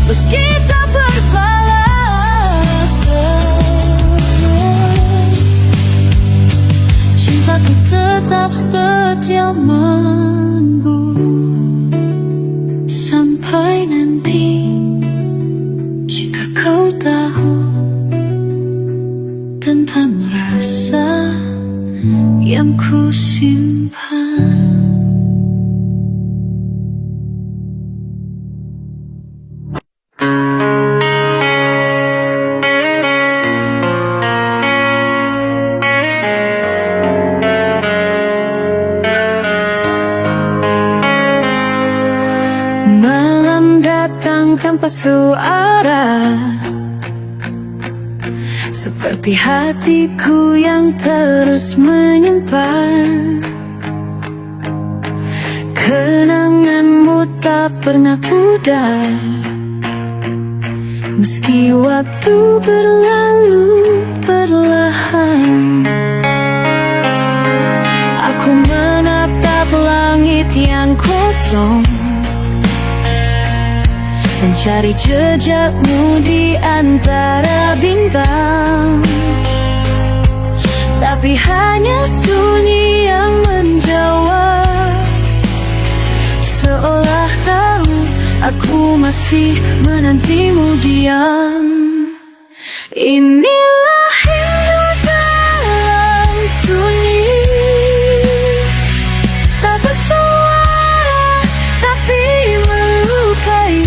meski tak berbalas. Cintaku tetap setia menunggu sampai nanti. Jika kau tahu tentang rasa yang ku simpan. Malam datang tanpa suara, seperti hatiku yang terus menyimpan kenanganmu tak pernah pudar. Meski waktu berlalu perlahan, aku menatap langit yang kosong, mencari jejakmu di antara bintang. Tapi hanya sunyi yang menjawab, seolah tahu aku masih menantimu diam. Inilah hidup dalam sunyi, tak bersuara tapi melukai.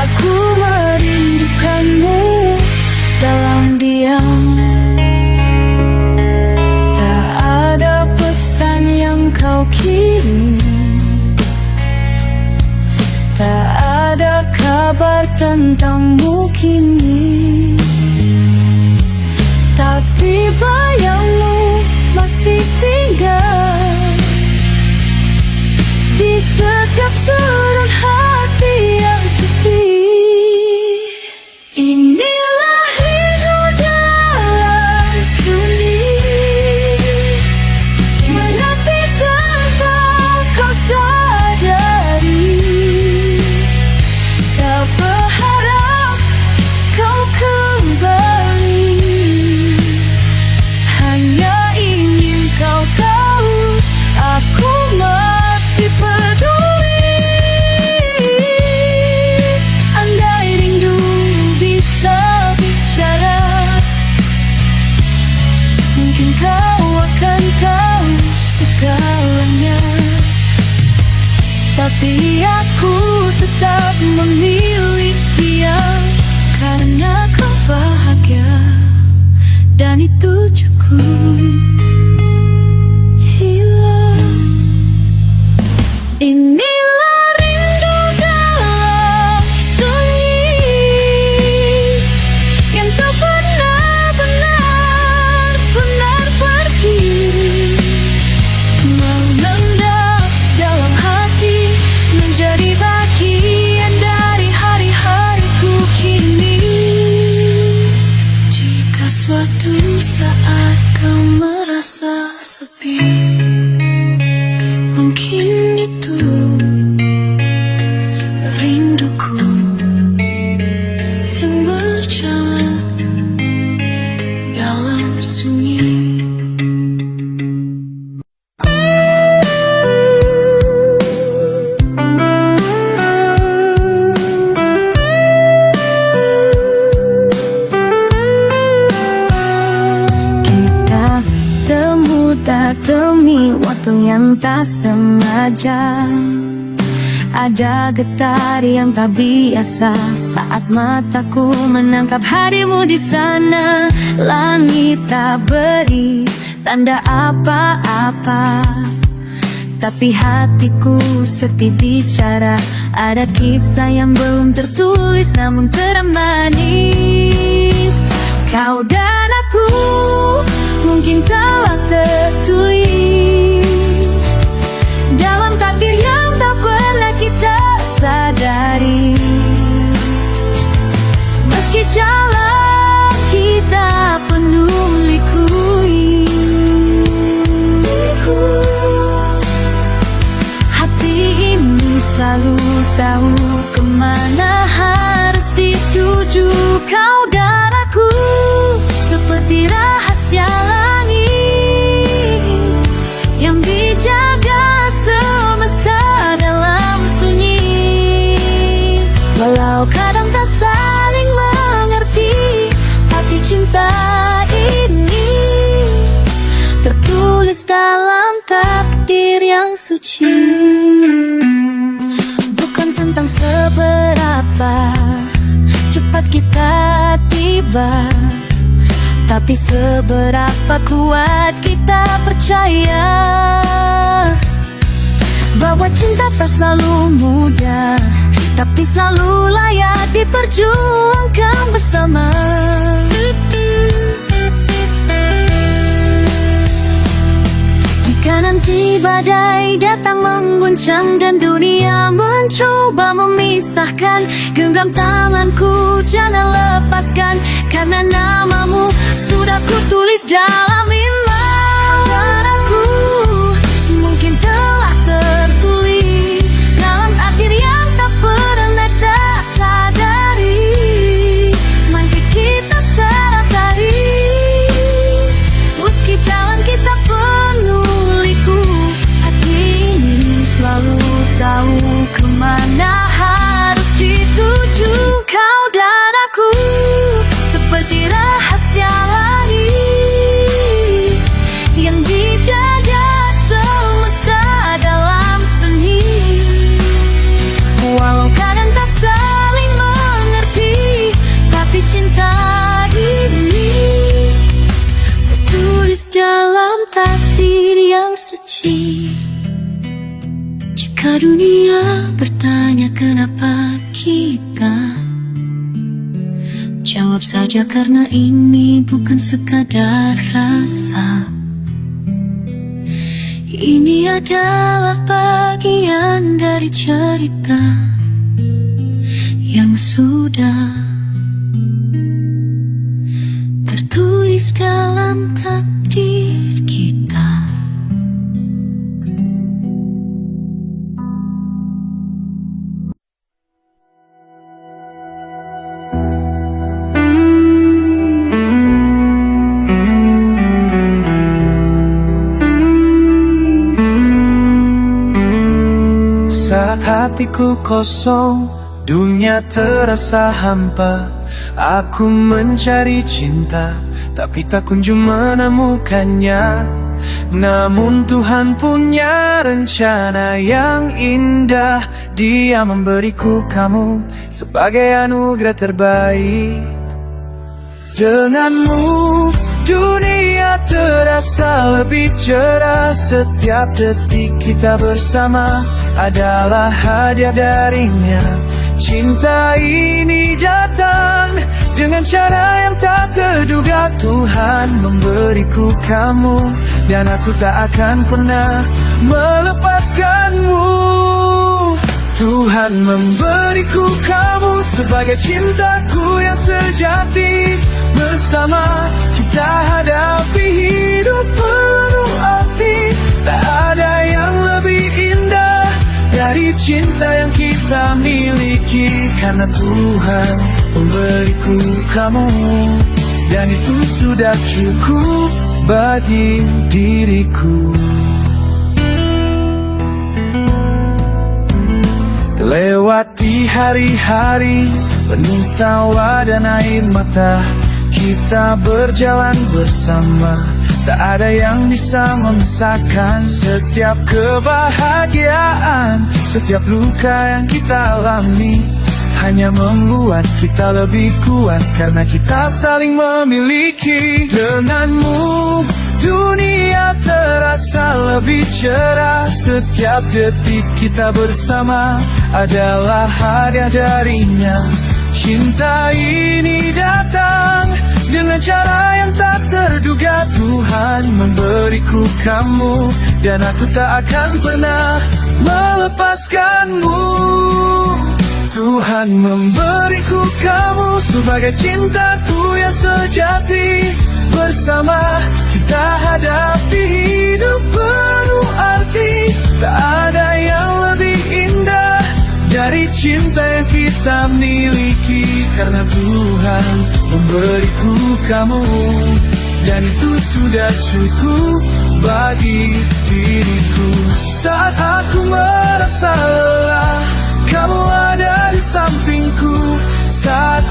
Aku merindukanmu dalam diam. Tak ada pesan yang kau kirim, tak ada kabar tentangmu kini. Tapi bayangmu masih tinggal di setiap sudut hati yang sepi. Inilah hidup dalam sunyi, menepi tanpa kau sadari. Tak berharap kau kembali, hanya ingin kau tahu aku masih peduli. Andai rindu bisa bicara, mungkin kau akan tahu segalanya. Tapi aku tetap memilih diam, karena kau bahagia dan itu cukup. Inilah rindu dalam sunyi, yang tak pernah benar-benar pergi, mengendap dalam hati, menjadi bagian dari hari-hariku kini. Jika suatu saat kau merasa sepi, mungkin itu rinduku yang berjalan dalam sunyi. Kita temu tak demi waktu yang tak sengaja. Ada getar yang tak biasa saat mataku menangkap hadirmu di sana. Langit tak beri tanda apa-apa, tapi hatiku seperti bicara. Ada kisah yang belum tertulis namun termanis. Kau dan aku mungkin telah tertulis dalam takdir yang tak pernah kita sadari. Meski jalan kita penuh liku, tertulis dalam takdir yang suci. Bukan tentang seberapa cepat kita tiba, tapi seberapa kuat kita percaya bahwa cinta tak selalu mudah, tapi selalu layak diperjuangkan bersama. Jika nanti badai datang mengguncang dan dunia mencoba memisahkan, genggam tanganku jangan lepaskan, karena namamu sudah kutulis dalam imam. Dan aku mungkin telah tertulis dalam takdir yang tak pernah tak sadari. Mari kita sadari, meski jalan kita penuh liku, hati ini selalu tahu kemana harus dituju. Kau dan aku seperti rahasia langit yang dijaga semesta dalam seni. Walau kadang tak saling mengerti, tapi cinta ini tertulis dalam takdir yang suci. Jika dunia bertanya kenapa kita, jawab saja karena ini bukan sekadar rasa. Ini adalah bagian dari cerita yang sudah tertulis dalam takdir kita. Saat hatiku kosong, dunia terasa hampa, aku mencari cinta, tapi tak kunjung menemukannya. Namun Tuhan punya rencana yang indah, Dia memberiku kamu sebagai anugerah terbaik. Denganmu dunia terasa lebih cerah, setiap detik kita bersama adalah hadiah darinya. Cinta ini datang dengan cara yang tak terduga, Tuhan memberiku kamu, dan aku tak akan pernah melepaskanmu. Tuhan memberiku kamu sebagai cintaku yang sejati. Bersama kita hadapi hidup penuh arti. Tak ada yang lebih indah dari cinta yang kita miliki, karena Tuhan memberiku kamu, dan itu sudah cukup bagi diriku. Lewati hari-hari penuh tawa dan air mata, kita berjalan bersama. Tak ada yang bisa memisahkan setiap kebahagiaan. Setiap luka yang kita alami hanya membuat kita lebih kuat, karena kita saling memiliki. Denganmu dunia terasa lebih cerah, setiap detik kita bersama adalah hadiah darinya. Cinta ini datang dengan cara yang tak terduga, Tuhan memberiku kamu, dan aku tak akan pernah melepaskanmu. Tuhan memberiku kamu sebagai cintaku yang sejati. Bersama kita hadapi hidup penuh arti. Tak ada yang lebih indah dari cinta yang kita miliki, karena Tuhan memberiku kamu, dan itu sudah cukup bagi diriku. Saat aku merasa lelah, kamu ada di sampingku. Saat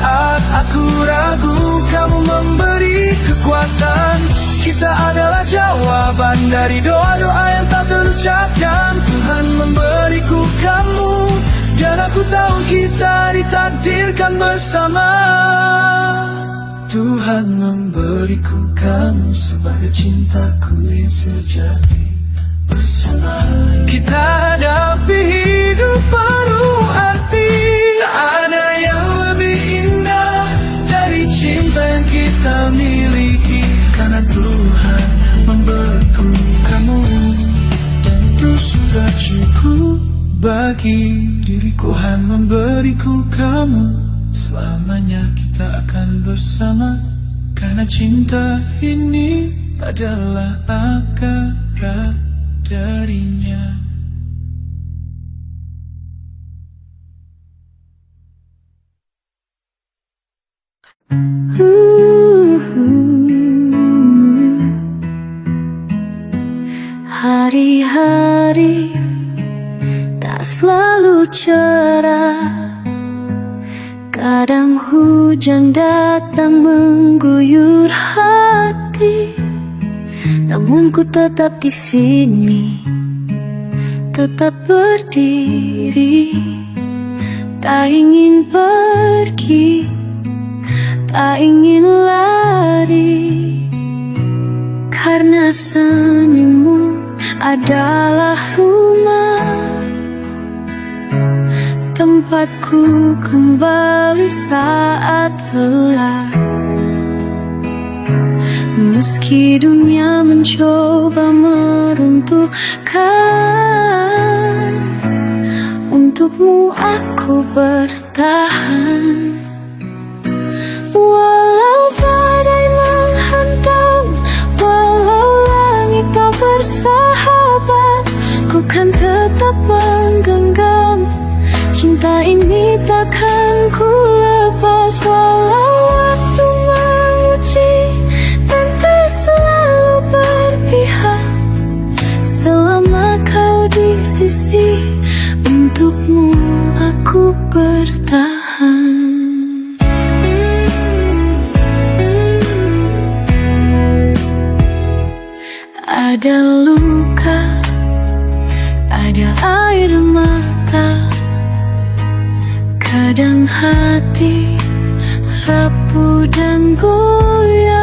aku ragu, kamu memberi kekuatan. Kita adalah jawaban Dari doa-doa yang tak terucapkan, Tuhan memberiku kamu. Dan aku tahu kita ditakdirkan bersama. Tuhan memberiku kamu sebagai cintaku yang sejati bersama. Kita hadapi hidup penuh arti. Tak ada yang lebih indah dari cinta yang kita miliki. Karena Tuhan memberiku kamu, dan itu sudah cukup bagi diriku. Tuhan memberiku kamu, selamanya kita akan bersama. Karena cinta ini adalah akar darinya. Hari-hari tak selalu cerah, kadang hujan datang mengguyur hati. Namun ku tetap di sini, tetap berdiri. Tak ingin pergi, tak ingin lari. Karena senyummu adalah rumah, tempatku kembali saat lelah. Meski dunia mencoba meruntuhkan, untukmu aku bertahan. Walau badai menghantam, walau langit tak bersahabat, ku kan tetap menggenggam. Cinta ini takkan ku lepas. Walau waktu menguji dan tak selalu berpihak, selama kau di sisi, untukmu aku bertahan. Ada luka, ada air mata, kadang hati rapuh dan goyah.